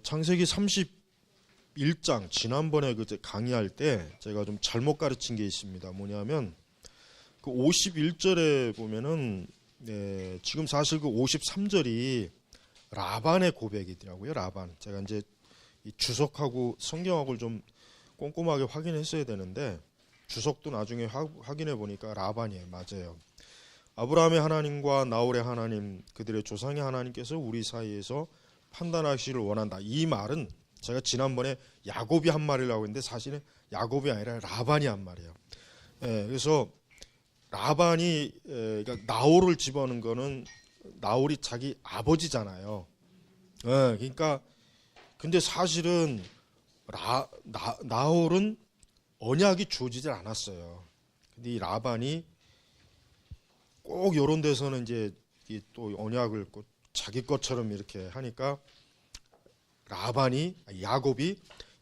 창세기 31장 지난번에 강의할 때 제가 좀 잘못 가르친 게 있습니다. 뭐냐면 그 51절에 보면은 지금 사실 그 53절이 라반의 고백이더라고요. 라반. 제가 이제 이 주석하고 성경학을 좀 꼼꼼하게 확인했어야 되는데 주석도 나중에 확인해 보니까 라반이에요. 맞아요. 아브라함의 하나님과 나홀의 하나님, 그들의 조상의 하나님께서 우리 사이에서 판단하시기를 원한다. 이 말은 제가 지난번에 야곱이 한 말이라고 했는데 사실은 야곱이 아니라 라반이 한 말이에요. 그래서 라반이 그러니까 나홀을 집어넣은 거는 나홀이 자기 아버지잖아요. 그러니까 근데 사실은 나홀은 언약이 주어지질 않았어요. 근데 이 라반이 꼭 이런 데서는 이제 또 언약을 꼭 자기 것처럼 이렇게 하니까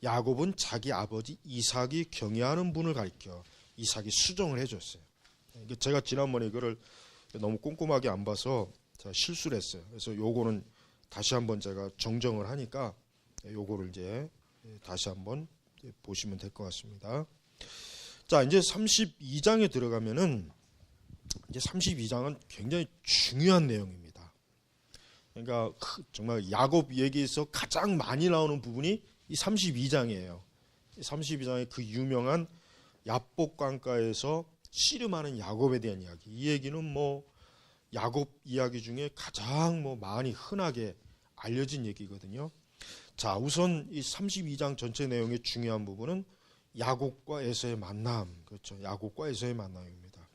야곱은 자기 아버지 이삭이 경외하는 분을 가리켜 이삭이 수정을 해줬어요. 제가 지난번에 이거를 너무 꼼꼼하게 안 봐서 제가 실수를 했어요. 그래서 요거는 다시 한번 제가 정정을 하니까 요거를 이제 다시 한번 보시면 될 것 같습니다. 자, 이제 32장에 들어가면은 이제 32장은 굉장히 중요한 내용입니다. 그러니까 정말 야곱 얘기에서 가장 많이 나오는 부분이 이 32장이에요. 32장의 그 유명한 야복강가에서 씨름하는 야곱에 대한 이야기. 이 얘기는 뭐 야곱 이야기 중에 가장 많이 흔하게 알려진 얘기거든요. 자, 우선 이 32장 전체 내용의 중요한 부분은 야곱과 에서의 만남, 그렇죠? 야곱과 에서의 만남입니다.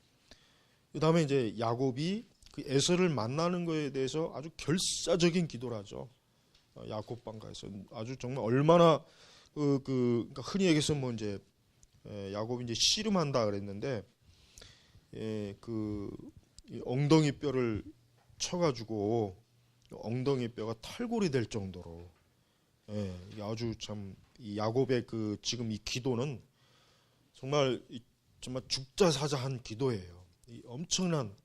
그 다음에 이제 야곱이 그 에서를 만나는 것에 대해서 아주 결사적인 기도를 하죠. 야곱방가에서 아주 정말 얼마나 그러니까 흔히 얘기해서 이제 야곱이 이제 씨름한다 그랬는데 그 엉덩이 뼈를 쳐가지고 엉덩이 뼈가 탈골이 될 정도로 아주 참 이 야곱의 그 지금 이 기도는 정말 죽자사자한 기도예요. 이 엄청난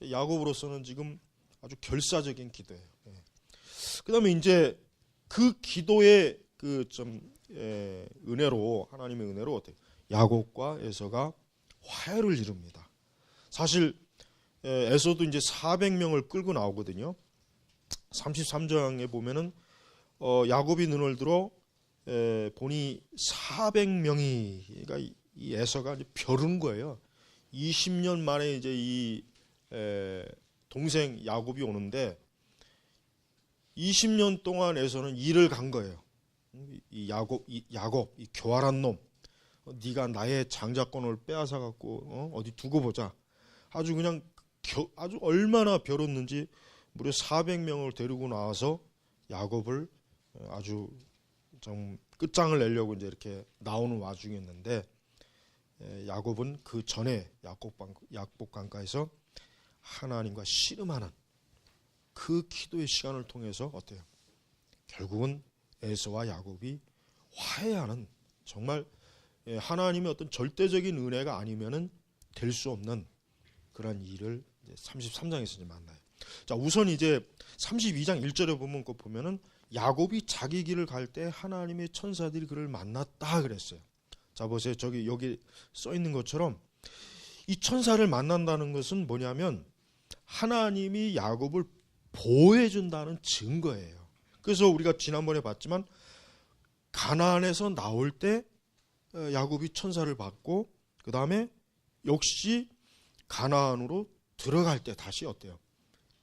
야곱으로서는 지금 아주 결사적인 기도예요. 그다음에 이제 그 기도의 그 은혜로 하나님의 은혜로 어때요? 야곱과 에서가 화해를 이룹니다. 사실 에서도 이제 400명을 끌고 나오거든요. 33장에 보면은 야곱이 눈을 들어 보니 400명이 그러니까 이 에서가 이제 벼른 거예요. 20년 만에 이제 이 동생 야곱이 오는데 20년 동안에서는 일을 간 거예요. 이 야곱 이 교활한 놈, 네가 나의 장자권을 빼앗아 갖고 어디 두고 보자. 아주 그냥 아주 얼마나 벼렀는지 무려 400명을 데리고 나와서 야곱을 아주 좀 끝장을 내려고 이제 이렇게 나오는 와중이었는데 야곱은 그 전에 야복강가에서 하나님과 씨름하는 그 기도의 시간을 통해서 어때요? 결국은 에서와 야곱이 화해하는 정말 하나님의 어떤 절대적인 은혜가 아니면은 될 수 없는 그런 일을 33장에서 이제 만나요. 자, 우선 이제 32장 1절에 보면은 야곱이 자기 길을 갈 때 하나님의 천사들이 그를 만났다 그랬어요. 자, 보세요. 여기 써 있는 것처럼 이 천사를 만난다는 것은 뭐냐면 하나님이 야곱을 보호해 준다는 증거예요. 그래서 우리가 지난번에 봤지만 가나안에서 나올 때 야곱이 천사를 받고 그 다음에 역시 가나안으로 들어갈 때 다시 어때요?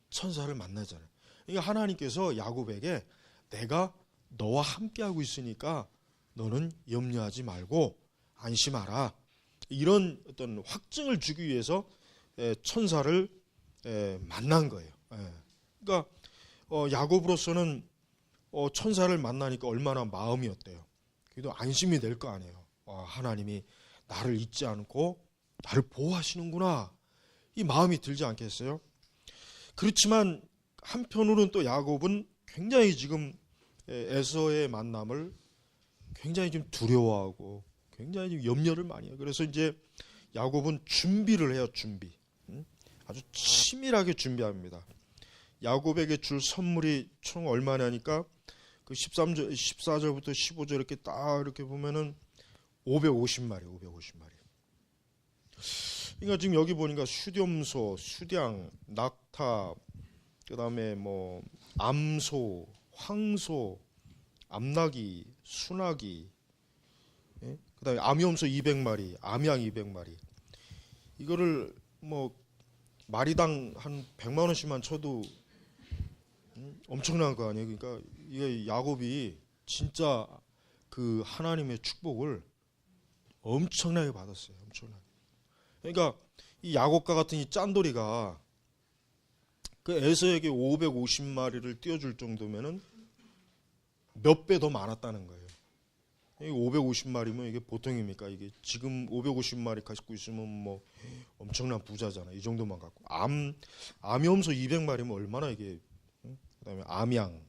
천사를 만나잖아요. 그러니까 하나님께서 야곱에게 내가 너와 함께하고 있으니까 너는 염려하지 말고 안심하라. 이런 어떤 확증을 주기 위해서 천사를 만난 거예요. 그러니까 야곱으로서는 천사를 만나니까 얼마나 마음이 어때요? 그래도 안심이 될 거 아니에요. 하나님이 나를 잊지 않고 나를 보호하시는구나. 이 마음이 들지 않겠어요? 그렇지만 한편으로는 또 야곱은 굉장히 지금 에서의 만남을 굉장히 좀 두려워하고 굉장히 좀 염려를 많이 해요. 그래서 이제 야곱은 준비를 해요. 준비. 아주 치밀하게 준비합니다. 야곱에게 줄 선물이 총 얼마냐니까 그 13절, 14절부터 15절 이렇게 딱 이렇게 보면은 550마리. 그러니까 지금 여기 보니까 수렴소, 수량, 낙타, 그다음에 뭐 암소, 황소, 암나귀, 순나귀, 예? 그다음에 암염소 200마리, 암양 200마리. 이거를 뭐 마리당 한 100만 원씩만 쳐도 엄청난 거 아니에요. 그러니까 이게 야곱이 진짜 그 하나님의 축복을 엄청나게 받았어요. 엄청나게. 그러니까 이 야곱과 같은 이 짠돌이가 그 에서에게 550마리를 띄워줄 정도면은 몇 배 더 많았다는 거예요. 550마리면 이게 보통입니까? 이게 지금 550마리 갖고 있으면 뭐 엄청난 부자잖아. 이 정도만 갖고. 암염소 200마리면 얼마나 이게. 그다음에 암양,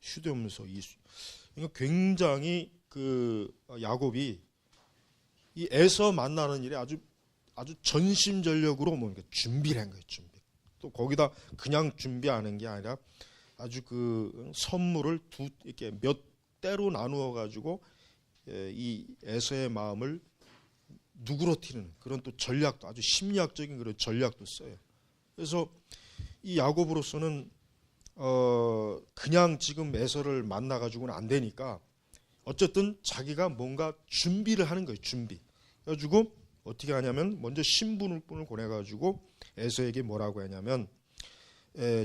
휴대염소. 그러니까 굉장히 그 야곱이 이 에서 만나는 일에 아주 전심전력으로 뭐 준비를 한 거예요. 준비. 또 거기다 그냥 준비하는 게 아니라 아주 그 선물을 이렇게 몇 대로 나누어 가지고 이 에서의 마음을 누그러뜨리는 그런 또 전략도 아주 심리학적인 그런 전략도 써요. 그래서 이 야곱으로서는 그냥 지금 에서를 만나 가지고는 안 되니까 어쨌든 자기가 뭔가 준비를 하는 거예요. 준비. 그래가지고 어떻게 하냐면 먼저 신분을 보내가지고 에서에게 뭐라고 하냐면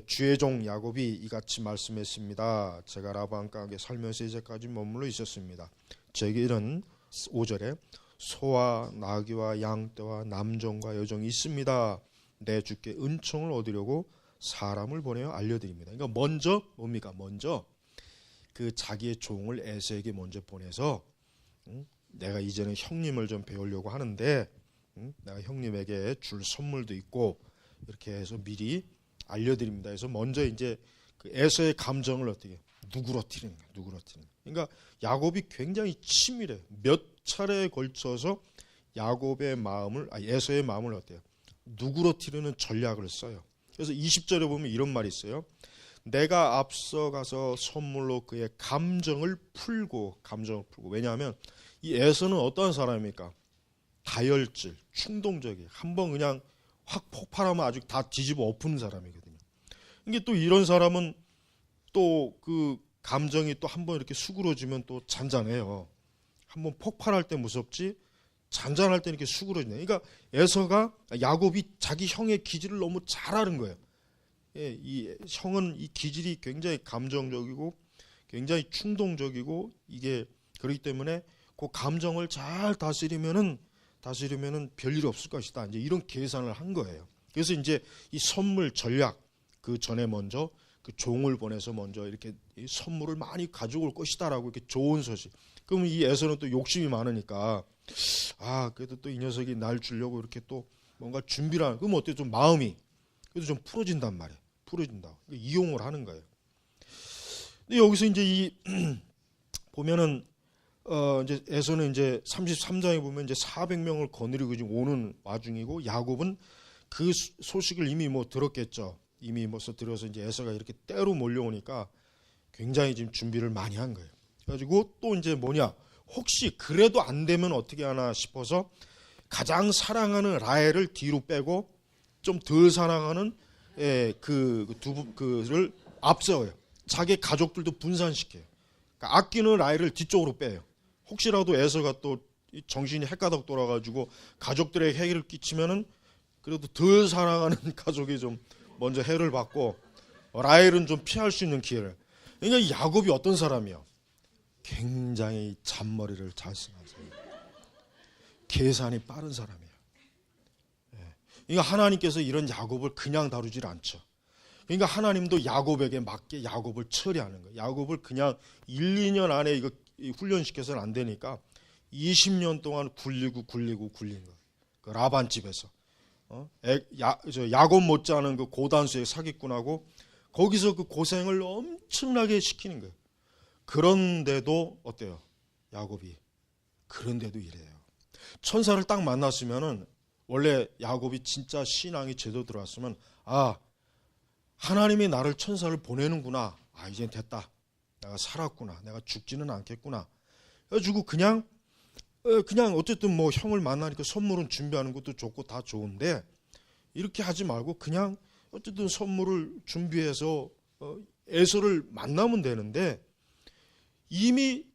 주의 종 야곱이 이같이 말씀했습니다. 제가 라반과 함께 살면서 이제까지 머물러 있었습니다. 제게는 5절에 소와 나귀와 양떼와 남종과 여종이 있습니다. 내 주께 은총을 얻으려고 사람을 보내어 알려드립니다. 그러니까 먼저 뭡니까? 먼저 그 자기의 종을 에서에게 먼저 보내서 내가 이제는 형님을 좀 배우려고 하는데 내가 형님에게 줄 선물도 있고 이렇게 해서 미리 알려드립니다. 그래서 먼저 이제 그 에서의 감정을 어떻게 누그러뜨리는 거예요. 누그러뜨리는. 그러니까 야곱이 굉장히 치밀해. 몇 차례에 걸쳐서 야곱의 마음을 에서의 마음을 어때요? 누그러뜨리는 전략을 써요. 그래서 20절에 보면 이런 말이 있어요. 내가 앞서가서 선물로 그의 감정을 풀고 왜냐하면 이 에서는 어떠한 사람입니까? 다혈질, 충동적이 한번 그냥 확 폭발하면 아주 다 뒤집어 엎는 사람이거든요. 이게 또 이런 사람은 또 그 감정이 또 한번 이렇게 수그러지면 또 잔잔해요. 한번 폭발할 때 무섭지 잔잔할 때 이렇게 수그러지네. 그러니까 에서가 야곱이 자기 형의 기질을 너무 잘 아는 거예요. 예, 이 형은 이 기질이 굉장히 감정적이고 굉장히 충동적이고 이게 그렇기 때문에 그 감정을 잘 다스리면은 별일이 없을 것이다. 이제 이런 계산을 한 거예요. 그래서 이제 이 선물 전략 그 전에 먼저 그 종을 보내서 먼저 이렇게 이 선물을 많이 가져올 것이다라고 이렇게 좋은 소식. 그러면 이 에서는 또 욕심이 많으니까 그래도 또 이 녀석이 날 주려고 이렇게 또 뭔가 준비를 하는. 그러면 어때? 좀 마음이 그래도 좀 풀어진단 말이에요. 풀어진다. 이용을 하는 거예요. 근데 여기서 이제 이 보면은 이제 에서는 이제 33장에 보면 이제 400명을 거느리고 지금 오는 와중이고 야곱은 그 소식을 이미 뭐 들었겠죠. 이미 뭐서 들어서 이제 에서가 이렇게 때로 몰려오니까 굉장히 지금 준비를 많이 한 거예요. 그래가지고 또 이제 뭐냐? 혹시 그래도 안 되면 어떻게 하나 싶어서 가장 사랑하는 라헬을 뒤로 빼고 좀 덜 사랑하는 그를 앞세워요. 자기 가족들도 분산시켜요. 그러니까 아끼는 라헬을 뒤쪽으로 빼요. 혹시라도 에서가 또 정신이 헷가닥 돌아가지고 가족들에게 해를 끼치면은 그래도 덜 사랑하는 가족이 좀 먼저 해를 받고 라헬은 좀 피할 수 있는 기회를. 그러니까 야곱이 어떤 사람이요? 굉장히 잔머리를 잘 쓰는 사람. 계산이 빠른 사람이에요. 그러니까 하나님께서 이런 야곱을 그냥 다루질 않죠. 그러니까 하나님도 야곱에게 맞게 야곱을 처리하는 거예요. 야곱을 그냥 1, 2년 안에 이거 훈련시켜서는 안 되니까 20년 동안 굴린 거예요. 그 라반 집에서. 야곱 못지않은 그 고단수의 사기꾼하고 거기서 그 고생을 엄청나게 시키는 거예요. 그런데도 어때요? 야곱이 그런데도 이래요. 천사를 딱 만났으면은 원래 야곱이 진짜 신앙이 제대로 들어왔으면 하나님이 나를 천사를 보내는구나. 이젠 됐다. 내가 살았구나. 내가 죽지는 않겠구나. 그래가지고 그냥 어쨌든 뭐 형을 만나니까 선물은 준비하는 것도 좋고 다 좋은데 이렇게 하지 말고 그냥 어쨌든 선물을 준비해서 에서를 만나면 되는데 이미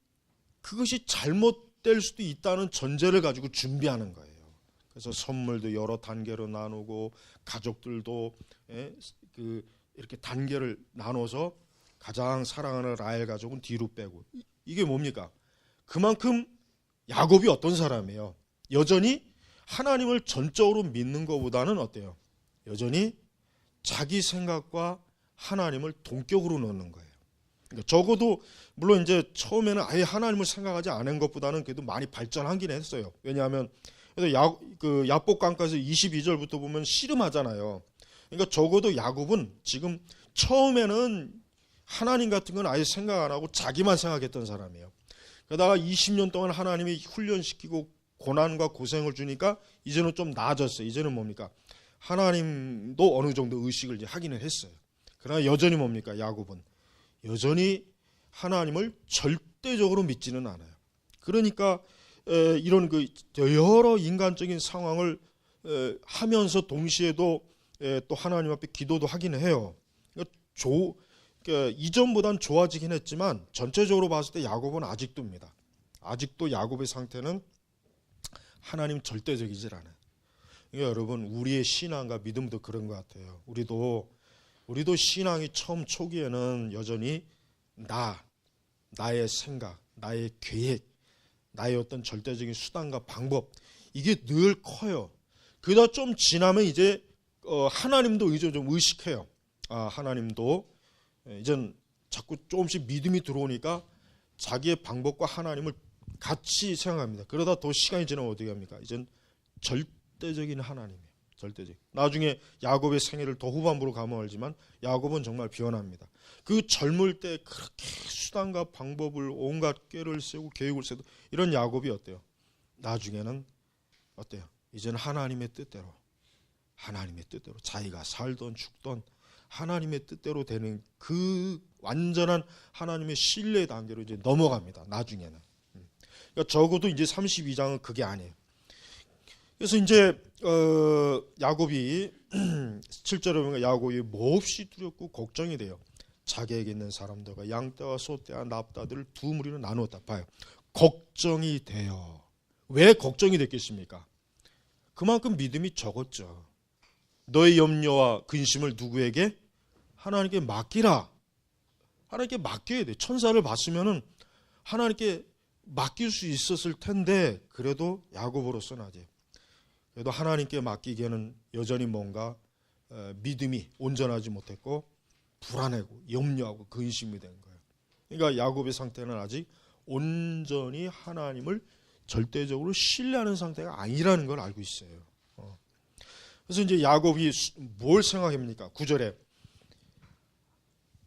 그것이 잘못될 수도 있다는 전제를 가지고 준비하는 거예요. 그래서 선물도 여러 단계로 나누고 가족들도 이렇게 단계를 나눠서 가장 사랑하는 라헬 가족은 뒤로 빼고 이게 뭡니까? 그만큼 야곱이 어떤 사람이에요? 여전히 하나님을 전적으로 믿는 것보다는 어때요? 여전히 자기 생각과 하나님을 동격으로 놓는 거예요. 그러니까 적어도 물론 이제 처음에는 아예 하나님을 생각하지 않은 것보다는 그래도 많이 발전하긴 했어요. 왜냐하면 야복강가에서 22절부터 보면 씨름하잖아요. 그러니까 적어도 야곱은 지금 처음에는 하나님 같은 건 아예 생각 안 하고 자기만 생각했던 사람이에요. 그러다가 20년 동안 하나님이 훈련시키고 고난과 고생을 주니까 이제는 좀 나아졌어요. 이제는 뭡니까? 하나님도 어느 정도 의식을 이제 하기는 했어요. 그러나 여전히 뭡니까? 야곱은 여전히 하나님을 절대적으로 믿지는 않아요. 그러니까 이런 여러 인간적인 상황을 하면서 동시에도 또 하나님 앞에 기도도 하기는 해요. 그러니까 이전보단 좋아지긴 했지만 전체적으로 봤을 때 야곱은 아직도입니다. 아직도 야곱의 상태는 하나님 절대적이질 않아요. 그러니까 여러분 우리의 신앙과 믿음도 그런 것 같아요. 우리도 신앙이 처음 초기에는 여전히 나의 생각, 나의 계획, 나의 어떤 절대적인 수단과 방법 이게 늘 커요. 그러다 좀 지나면 이제 하나님도 이제 좀 의식해요. 하나님도 이젠 자꾸 조금씩 믿음이 들어오니까 자기의 방법과 하나님을 같이 생각합니다. 그러다 더 시간이 지나면 어떻게 합니까? 이젠 절대적인 하나님이에요. 절대적. 나중에 야곱의 생애를 더 후반부로 가면 알지만 야곱은 정말 변합니다. 그 젊을 때 그렇게 수단과 방법을 온갖 꾀를 세우고 계획을 세우고 이런 야곱이 어때요? 나중에는 어때요? 이제는 하나님의 뜻대로 자기가 살던 죽던 하나님의 뜻대로 되는 그 완전한 하나님의 신뢰 단계로 이제 넘어갑니다. 나중에는. 그러니까 적어도 이제 32장은 그게 아니에요. 그래서 이제 야곱이 7절에 보면 야곱이 몹시 두렵고 걱정이 돼요. 자기에게 있는 사람들과 양떼와 소떼와 납다들을 두 무리로 나누었다. 봐요. 걱정이 돼요. 왜 걱정이 됐겠습니까? 그만큼 믿음이 적었죠. 너의 염려와 근심을 누구에게? 하나님께 맡기라. 하나님께 맡겨야 돼. 천사를 봤으면은 하나님께 맡길 수 있었을 텐데 그래도 야곱으로서는 아직 그래도 하나님께 맡기기에는 여전히 뭔가 믿음이 온전하지 못했고 불안하고 염려하고 근심이 된 거예요. 그러니까 야곱의 상태는 아직 온전히 하나님을 절대적으로 신뢰하는 상태가 아니라는 걸 알고 있어요. 그래서 이제 야곱이 뭘 생각합니까? 9절에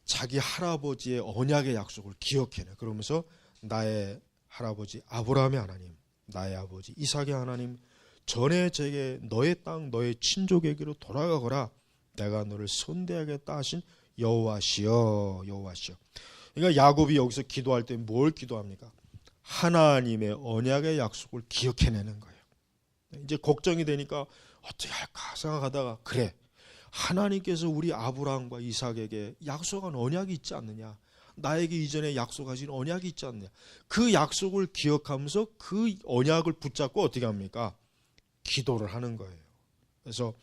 자기 할아버지의 언약의 약속을 기억해내. 그러면서 나의 할아버지 아브라함의 하나님, 나의 아버지 이삭의 하나님, 전에 제게 너의 땅 너의 친족에게로 돌아가거라. 내가 너를 선대하겠다 하신 여호와시여. 그러니까 야곱이 여기서 기도할 때 뭘 기도합니까? 하나님의 언약의 약속을 기억해내는 거예요. 이제 걱정이 되니까 어떻게 할까 생각하다가 그래, 하나님께서 우리 아브라함과 이삭에게 약속한 언약이 있지 않느냐, 나에게 이전에 약속하신 언약이 있지 않느냐, 그 약속을 기억하면서 그 언약을 붙잡고 어떻게 합니까? 기도를 하는 거예요. 그래서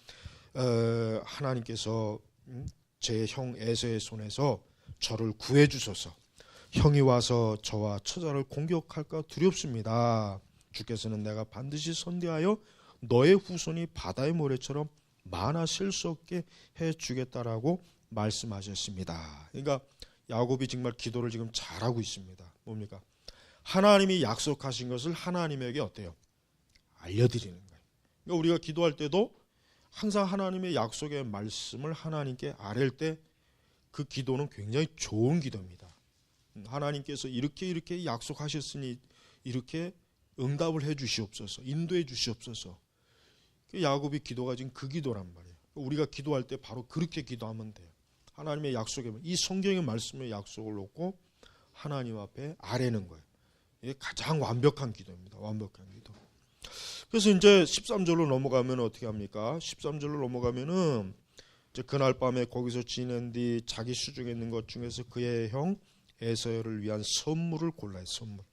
하나님께서 제 형 에서의 손에서 저를 구해 주소서. 형이 와서 저와 처자를 공격할까 두렵습니다. 주께서는 내가 반드시 선대하여 너의 후손이 바다의 모래처럼 많아질 수 없게 해주겠다라고 말씀하셨습니다. 그러니까 야곱이 정말 기도를 지금 잘하고 있습니다. 뭡니까? 하나님이 약속하신 것을 하나님에게 어때요? 알려드리는 거예요. 그러니까 우리가 기도할 때도 항상 하나님의 약속의 말씀을 하나님께 아뢰 때 그 기도는 굉장히 좋은 기도입니다. 하나님께서 이렇게 약속하셨으니 이렇게 응답을 해 주시옵소서, 인도해 주시옵소서. 야곱이 기도가 지금 그 기도란 말이에요. 우리가 기도할 때 바로 그렇게 기도하면 돼요. 하나님의 약속에, 이 성경의 말씀의 약속을 놓고 하나님 앞에 아뢰는 거예요. 이게 가장 완벽한 기도입니다. 완벽한 기도. 그래서 이제 13절로 넘어가면 어떻게 합니까? 13절로 넘어가면은 이제 그날 밤에 거기서 지낸 뒤 자기 수중에 있는 것 중에서 그의 형 에서를 위한 선물을 골라요. 선물.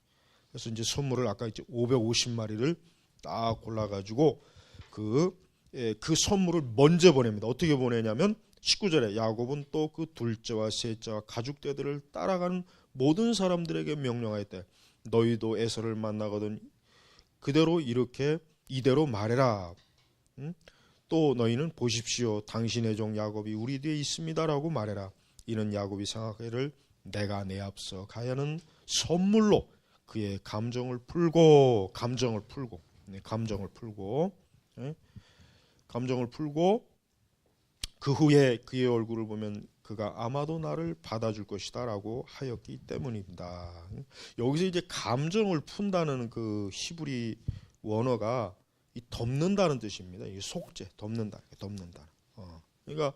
그래서 이제 선물을 아까 이제 550마리를 딱 골라가지고 그 선물을 먼저 보냅니다. 어떻게 보내냐면 19절에 야곱은 또 그 둘째와 셋째와 가축대들을 따라가는 모든 사람들에게 명령하였대. 너희도 에서를 만나거든 그대로 이대로 말해라. 또 너희는 보십시오. 당신의 종 야곱이 우리 뒤에 있습니다라고 말해라. 이는 야곱이 생각하기를 내가 내 앞서 가야는 선물로 그의 감정을 풀고 그 후에 그의 얼굴을 보면 그가 아마도 나를 받아줄 것이다 라고 하였기 때문입니다. 여기서 이제 감정을 푼다는 그 히브리 원어가 이 덮는다는 뜻입니다. 이게 속죄, 덮는다. 그러니까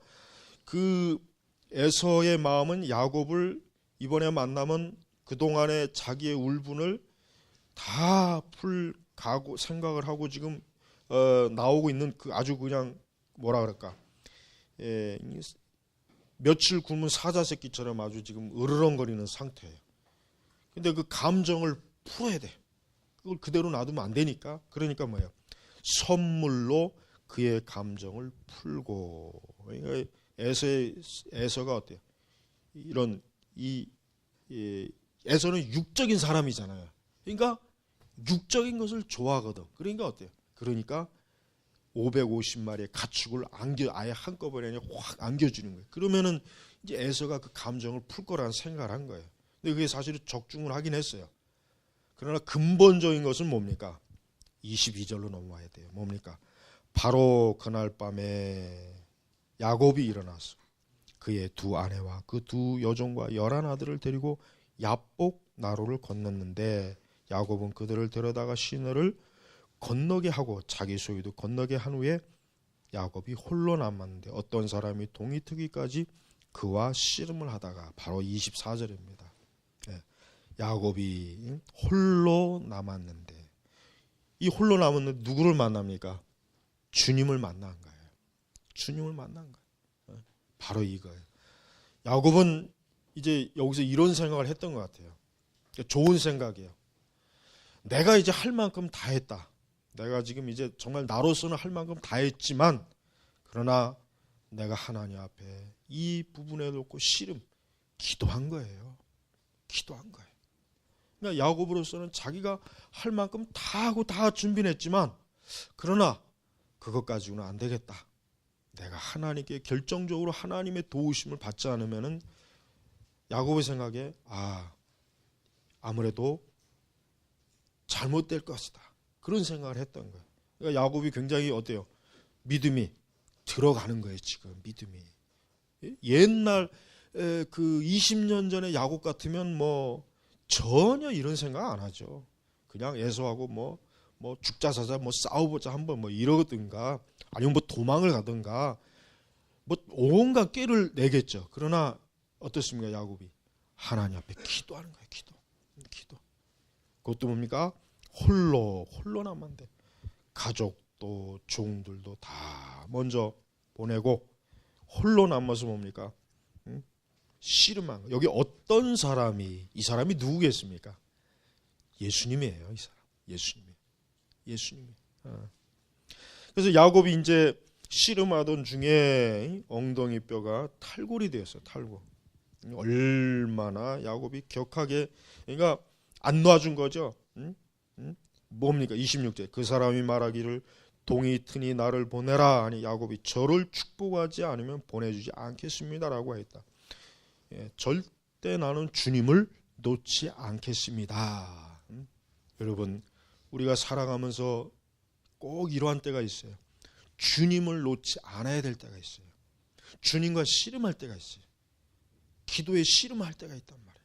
그 에서의 마음은 야곱을 이번에 만나면 그동안에 자기의 울분을 다 풀가고 생각을 하고 지금 나오고 있는 그 아주 그냥 뭐라 그럴까 며칠 굶은 사자새끼처럼 아주 지금 으르렁거리는 상태예요. 근데 그 감정을 풀어야 돼. 그걸 그대로 놔두면 안 되니까. 그러니까 뭐예요? 선물로 그의 감정을 풀고. 그러니까 에서가 어때요? 에서는 육적인 사람이잖아요. 그러니까 육적인 것을 좋아하거든. 그러니까 어때요? 그러니까 550마리의 가축을 아예 한꺼번에 그냥 확 안겨주는 거예요. 그러면은 이제 에서가 그 감정을 풀 거라는 생각을 한 거예요. 근데 그게 사실은 적중을 하긴 했어요. 그러나 근본적인 것은 뭡니까? 22절로 넘어와야 돼요. 뭡니까? 바로 그날 밤에 야곱이 일어나서 그의 두 아내와 그 두 여종과 11아들을 데리고 야복 나루를 건넜는데 야곱은 그들을 데려다가 시내를 건너게 하고 자기 소유도 건너게 한 후에 야곱이 홀로 남았는데 어떤 사람이 동이 트기까지 그와 씨름을 하다가 바로 24절입니다. 야곱이 홀로 남았는데 이 홀로 남았는데 누구를 만납니까? 주님을 만난 거예요. 주님을 만난 거예요. 바로 이거예요. 야곱은 이제 여기서 이런 생각을 했던 것 같아요. 좋은 생각이에요. 내가 이제 할 만큼 다 했다. 내가 지금 이제 정말 나로서는 할 만큼 다 했지만 그러나 내가 하나님 앞에 이 부분에 놓고 기도한 거예요. 기도한 거예요. 그러니까 야곱으로서는 자기가 할 만큼 다 하고 다 준비는 했지만 그러나 그것 가지고는 안 되겠다. 내가 하나님께 결정적으로 하나님의 도우심을 받지 않으면은 야곱의 생각에 아무래도 잘못될 것이다. 그런 생각을 했던 거예요. 그러니까 야곱이 굉장히 어때요? 믿음이 들어가는 거예요. 지금 믿음이. 옛날 그 20년 전에 야곱 같으면 뭐 전혀 이런 생각 안 하죠. 그냥 에서하고 뭐 죽자 사자 싸워보자 한번 이러든가 아니면 도망을 가든가 온갖 꾀를 내겠죠. 그러나 어떻습니까? 야곱이 하나님 앞에 기도하는 거예요. 기도. 그것도 뭡니까? 홀로 남았는데 가족도 종들도 다 먼저 보내고 홀로 남아서 뭡니까? 씨름한 거. 여기 어떤 사람이 이 사람이 누구겠습니까? 예수님이에요. 이 사람. 예수님이. 그래서 야곱이 이제 씨름하던 중에 엉덩이 뼈가 탈골이 되었어요. 탈골. 얼마나 야곱이 격하게 그러니까 안 놔준 거죠. 뭡니까? 26절. 그 사람이 말하기를 동이 트니 나를 보내라 하니 야곱이 저를 축복하지 않으면 보내주지 않겠습니다라고 했다. 절대 나는 주님을 놓지 않겠습니다. 여러분 우리가 살아가면서 꼭 이러한 때가 있어요. 주님을 놓지 않아야 될 때가 있어요. 주님과 씨름할 때가 있어요. 기도에 씨름할 때가 있단 말이에요.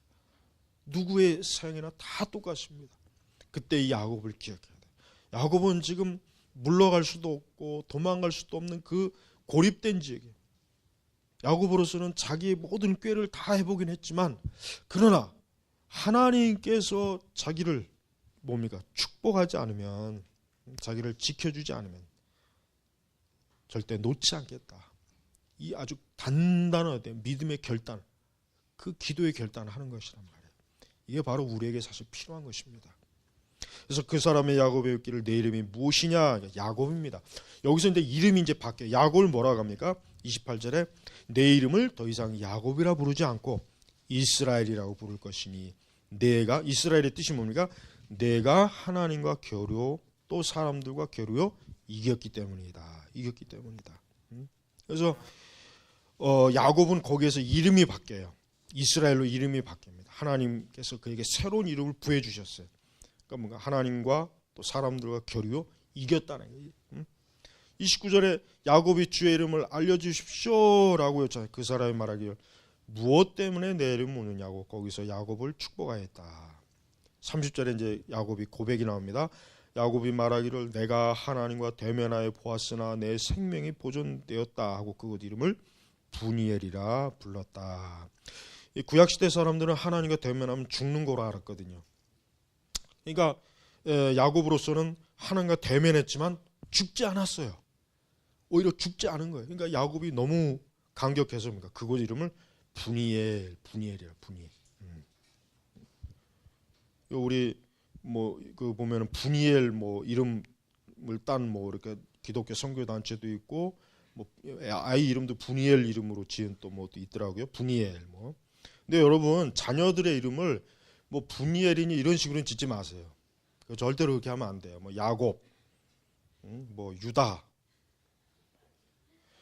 누구의 사역이나 다 똑같습니다. 그때 이 야곱을 기억해야 돼요. 야곱은 지금 물러갈 수도 없고 도망갈 수도 없는 그 고립된 지역이에요. 야곱으로서는 자기의 모든 꾀를 다 해보긴 했지만 그러나 하나님께서 자기를 뭡니까? 축복하지 않으면, 자기를 지켜주지 않으면 절대 놓지 않겠다. 이 아주 단단한 믿음의 결단, 그 기도의 결단을 하는 것이란 말이에요. 이게 바로 우리에게 사실 필요한 것입니다. 그래서 그 사람의 야곱의 였기를 내 이름이 무엇이냐? 야곱입니다. 여기서 이제 이름이 이제 바뀌어요. 야곱을 뭐라고 합니까? 28절에 내 이름을 더 이상 야곱이라 부르지 않고 이스라엘이라고 부를 것이니 내가, 이스라엘의 뜻이 뭡니까? 내가 하나님과 겨루어 또 사람들과 겨루어 이겼기 때문이다. 이겼기 때문이다. 그래서 야곱은 거기에서 이름이 바뀌어요. 이스라엘로 이름이 바뀝니다. 하나님께서 그에게 새로운 이름을 부여주셨어요. 그러니까 뭔가 하나님과 또 사람들과 겨루어 이겼다는 거예요. 29절에 야곱이 주의 이름을 알려주십시오라고 했잖아요. 그 사람이 말하기를 무엇 때문에 내 이름 묻느냐고 거기서 야곱을 축복하였다. 30절에 이제 야곱이 고백이 나옵니다. 야곱이 말하기를 내가 하나님과 대면하여 보았으나 내 생명이 보존되었다 하고 그곳 이름을 분이엘이라 불렀다. 이 구약시대 사람들은 하나님과 대면하면 죽는 거로 알았거든요. 그러니까 야곱으로서는 하나님과 대면했지만 죽지 않았어요. 오히려 죽지 않은 거예요. 그러니까 야곱이 너무 감격해서 그곳 이름을 분이엘이라 분이엘. 우리 뭐 그 보면은 분이엘 뭐 이름을 딴 뭐 이렇게 기독교 선교 단체도 있고 뭐 아이 이름도 분이엘 이름으로 지은 또 뭐 또 있더라고요. 분이엘 뭐. 근데 여러분 자녀들의 이름을 뭐 분이엘이니 이런 식으로는 짓지 마세요. 절대로 그렇게 하면 안 돼요. 뭐 야곱, 뭐 유다,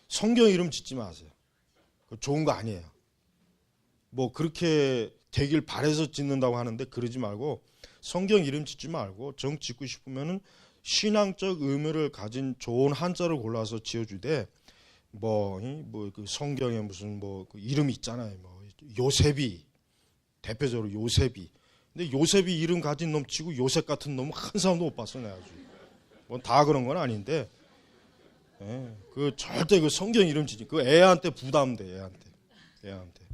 성경 이름 짓지 마세요. 좋은 거 아니에요. 뭐 그렇게 되길 바래서 짓는다고 하는데 그러지 말고 성경 이름 짓지 말고 정 짓고 싶으면은 신앙적 의미를 가진 좋은 한자를 골라서 지어주되 그 성경에 무슨 그 이름 있잖아요. 뭐 요셉이 대표적으로 요셉이. 근데 요셉이 이름 가진 놈 치고 요셉 같은 놈은 한 사람도 못 봤어 내가 아주. 뭐 다 그런 건 아닌데. 그 절대 그 성경 이름 짓지. 그 애한테 부담돼 애한테.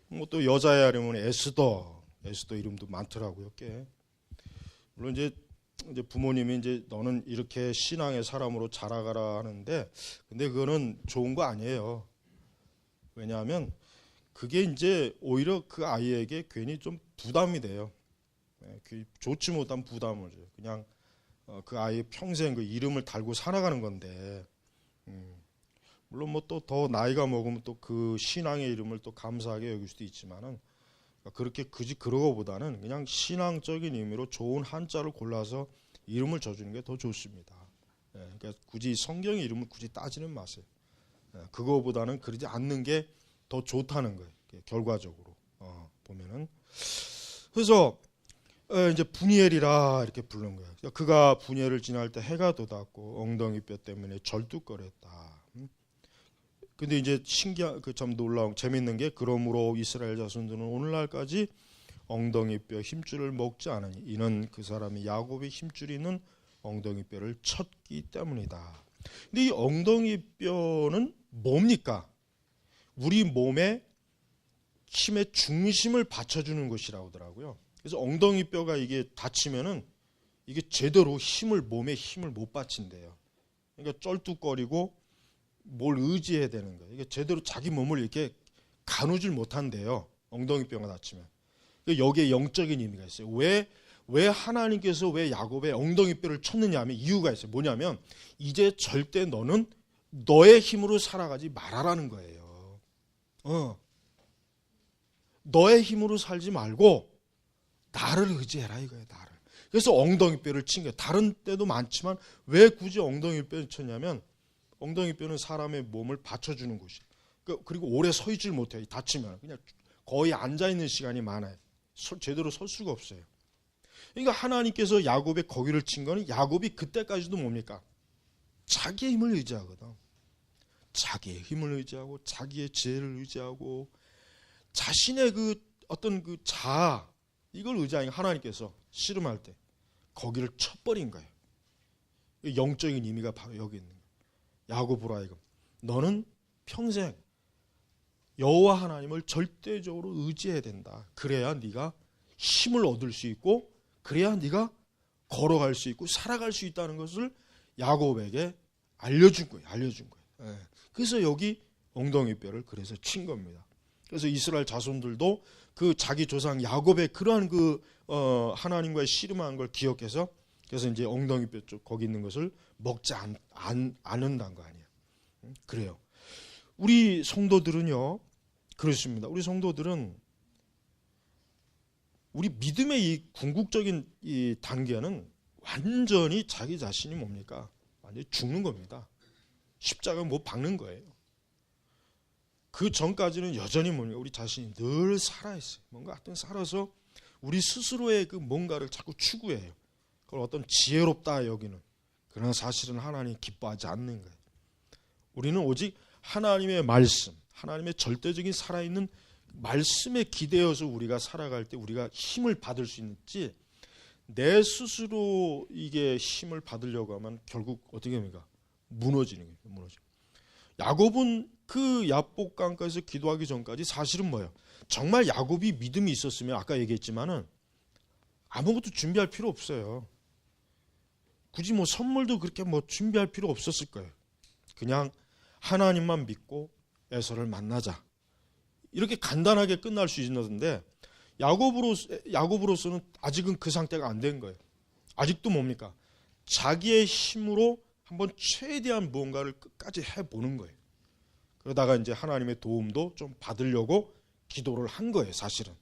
뭐 또 여자애 이름은 에스더 이름도 많더라고요. 꽤. 물론 이제 부모님이 이제 너는 이렇게 신앙의 사람으로 자라가라 하는데, 근데 그거는 좋은 거 아니에요. 왜냐하면 그게 이제 오히려 그 아이에게 괜히 좀 부담이 돼요. 좋지 못한 부담을 줘요. 그냥 그 아이의 평생 그 이름을 달고 살아가는 건데, 물론 뭐 또 더 나이가 먹으면 또 그 신앙의 이름을 또 감사하게 여길 수도 있지만은 그렇게 굳이 그러고보다는 그냥 신앙적인 의미로 좋은 한자를 골라서 이름을 줘주는 게 더 좋습니다. 그러니까 굳이 성경의 이름을 굳이 따지는 마세요. 그거보다는 그러지 않는 게 더 좋다는 거예요. 결과적으로 보면은. 그래서 이제 분이엘이라 이렇게 부른 거예요. 그가 분이엘을 지날 때 해가 돋았고 엉덩이 뼈 때문에 절뚝거렸다. 근데 이제 신기한 참 놀라운 재밌는 게 그러므로 이스라엘 자손들은 오늘날까지 엉덩이 뼈 힘줄을 먹지 않으니 이는 그 사람이 야곱의 힘줄이 있는 엉덩이 뼈를 쳤기 때문이다. 근데 이 엉덩이 뼈는 뭡니까? 우리 몸의 힘의 중심을 받쳐주는 것이라고 하더라고요. 그래서 엉덩이 뼈가 이게 다치면은 이게 제대로 몸에 힘을 못 받친대요. 그러니까 쩔뚝거리고 뭘 의지해야 되는 거예요. 이게 제대로 자기 몸을 이렇게 가누질 못한대요. 엉덩이 뼈가 다치면. 여기에 영적인 의미가 있어요. 왜 하나님께서 왜 야곱의 엉덩이 뼈를 쳤느냐 하면 이유가 있어요. 뭐냐면 이제 절대 너는 너의 힘으로 살아가지 말아라는 거예요. 너의 힘으로 살지 말고 나를 의지해라 이거예요. 나를. 그래서 엉덩이 뼈를 친 거예요. 다른 때도 많지만 왜 굳이 엉덩이 뼈를 쳤냐면 엉덩이 뼈는 사람의 몸을 받쳐주는 곳이에요. 그리고 오래 서 있질 못해요. 다치면 그냥 거의 앉아있는 시간이 많아요. 제대로 설 수가 없어요. 그러니까 하나님께서 야곱의 거기를 친 거는 야곱이 그때까지도 뭡니까? 자기의 힘을 의지하거든. 자기의 힘을 의지하고 자기의 지혜를 의지하고 자신의 그 어떤 그 자아 이걸 의지하니 하나님께서 씨름할 때 거기를 쳐버린 거예요. 영적인 의미가 바로 여기 있는 거예요. 야곱으로 하여금 너는 평생 여호와 하나님을 절대적으로 의지해야 된다. 그래야 네가 힘을 얻을 수 있고 그래야 네가 걸어갈 수 있고 살아갈 수 있다는 것을 야곱에게 알려준 거예요. 예. 그래서 여기 엉덩이뼈를 그래서 친 겁니다. 그래서 이스라엘 자손들도 그 자기 조상 야곱의 그러한 하나님과의 씨름한 걸 기억해서 그래서 이제 엉덩이뼈 쪽 거기 있는 것을 먹지 않는다는 거 아니에요. 그래요. 우리 성도들은요 그렇습니다. 우리 성도들은 우리 믿음의 이 궁극적인 이 단계는 완전히 자기 자신이 뭡니까? 완전히 죽는 겁니다. 십자가 뭐 박는 거예요. 그 전까지는 여전히 뭡니까? 우리 자신이 늘 살아있어요. 뭔가 하여튼 살아서 우리 스스로의 그 뭔가를 자꾸 추구해요. 그걸 어떤 지혜롭다 여기는. 그러나 사실은 하나님 기뻐하지 않는 거예요. 우리는 오직 하나님의 말씀, 하나님의 절대적인 살아있는 말씀에 기대어서 우리가 살아갈 때 우리가 힘을 받을 수 있는지 내 스스로 이게 힘을 받으려고 하면 결국 어떻게 됩니까? 무너지는 거예요. 무너져. 야곱은 그 야복강가에서 기도하기 전까지 사실은 뭐예요? 정말 야곱이 믿음이 있었으면 아까 얘기했지만은 아무것도 준비할 필요 없어요. 굳이 뭐 선물도 그렇게 뭐 준비할 필요 없었을 거예요. 그냥 하나님만 믿고 에서를 만나자. 이렇게 간단하게 끝날 수 있는데 야곱으로서는 아직은 그 상태가 안 된 거예요. 아직도 뭡니까? 자기의 힘으로 한번 최대한 무언가를 끝까지 해보는 거예요. 그러다가 이제 하나님의 도움도 좀 받으려고 기도를 한 거예요, 사실은.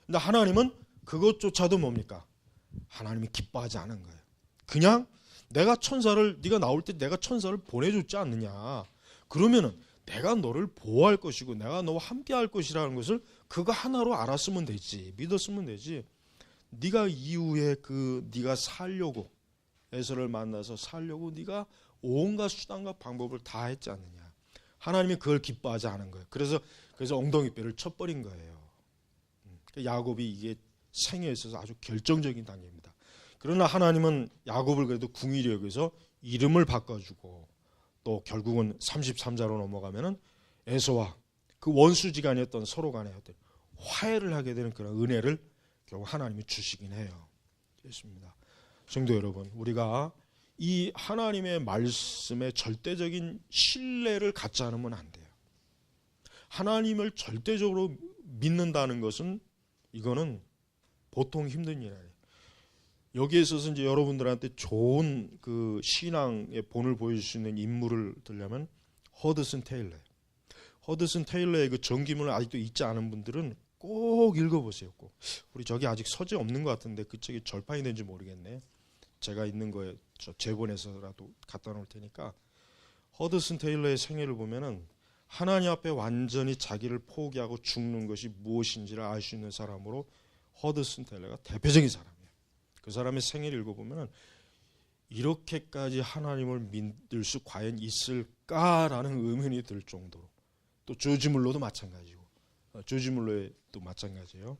근데 하나님은 그것조차도 뭡니까? 하나님이 기뻐하지 않은 거예요. 그냥 네가 나올 때 내가 천사를 보내줬지 않느냐. 그러면은 내가 너를 보호할 것이고 내가 너와 함께 할 것이라는 것을 그거 하나로 알았으면 되지. 믿었으면 되지. 네가 이후에 네가 살려고 에서를 만나서 살려고 네가 온갖 수단과 방법을 다 했지 않느냐. 하나님이 그걸 기뻐하지 않은 거예요. 그래서 엉덩이뼈를 쳐버린 거예요. 야곱이 이게 생애에 있어서 아주 결정적인 단계입니다. 그러나 하나님은 야곱을 그래도 궁일이 여기서 이름을 바꿔주고 또 결국은 33자로 넘어가면은 에서와 그 원수지간이었던 서로 간에 어떤 화해를 하게 되는 그런 은혜를 결국 하나님이 주시긴 해요. 그렇습니다. 성도 여러분, 우리가 이 하나님의 말씀에 절대적인 신뢰를 갖지 않으면 안 돼요. 하나님을 절대적으로 믿는다는 것은 이거는 보통 힘든 일 아니에요. 여기에 있어서 이제 여러분들한테 좋은 그 신앙의 본을 보여줄 수 있는 인물을 들려면 허드슨 테일러예요. 허드슨 테일러의 그 전기문을 아직도 잊지 않은 분들은 꼭 읽어보세요. 꼭. 우리 저기 아직 서재 없는 것 같은데 그쪽이 절판이 된지 모르겠네. 제가 있는 거에 저 제본에서라도 갖다 놓을 테니까. 허드슨 테일러의 생애를 보면은 하나님 앞에 완전히 자기를 포기하고 죽는 것이 무엇인지를 알 수 있는 사람으로 허드슨 테일러가 대표적인 사람이에요. 그 사람의 생애를 읽어보면은 이렇게까지 하나님을 믿을 수 과연 있을까라는 의문이 들 정도로. 또 조지 물러도 마찬가지고, 조지 물러도 마찬가지예요.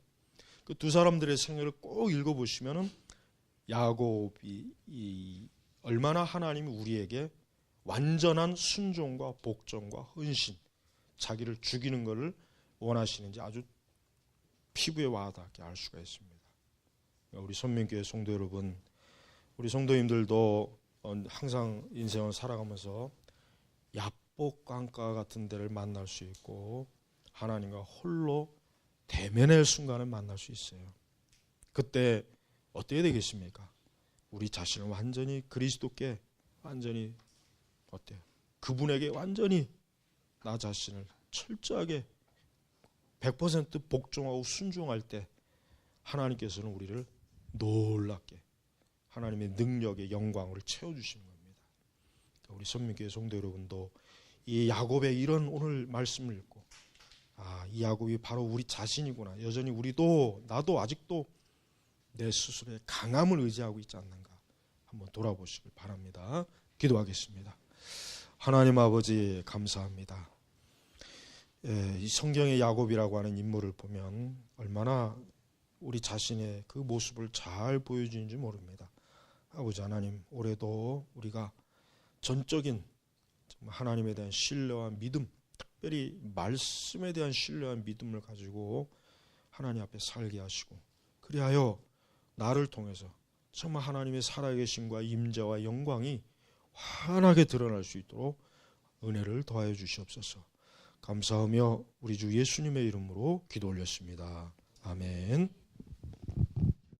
그 두 사람들의 생애를 꼭 읽어보시면은 야곱이 얼마나 하나님이 우리에게 완전한 순종과 복종과 헌신, 자기를 죽이는 것을 원하시는지 아주 피부에 와닿게 알 수가 있습니다. 우리 선민교회 성도 여러분, 우리 성도님들도 항상 인생을 살아가면서 야복강가 같은 데를 만날 수 있고 하나님과 홀로 대면의 순간을 만날 수 있어요. 그때 어떻게 되겠습니까? 우리 자신을 완전히 그리스도께 완전히 어때요? 그분에게 완전히 나 자신을 철저하게 100% 복종하고 순종할 때 하나님께서는 우리를 놀랍게 하나님의 능력의 영광을 채워주시는 겁니다. 우리 선민교회 성도 여러분도 이 야곱의 이런 오늘 말씀을 읽고 이 야곱이 바로 우리 자신이구나. 여전히 나도 아직도 내 스스로의 강함을 의지하고 있지 않는가 한번 돌아보시길 바랍니다. 기도하겠습니다. 하나님 아버지 감사합니다. 이 성경의 야곱이라고 하는 인물을 보면 얼마나 우리 자신의 그 모습을 잘 보여주는지 모릅니다. 아버지 하나님, 올해도 우리가 전적인 하나님에 대한 신뢰와 믿음, 특별히 말씀에 대한 신뢰와 믿음을 가지고 하나님 앞에 살게 하시고 그리하여 나를 통해서 정말 하나님의 살아계심과 임재와 영광이 환하게 드러날 수 있도록 은혜를 더하여 주시옵소서. 감사하며 우리 주 예수님의 이름으로 기도 올렸습니다. 아멘.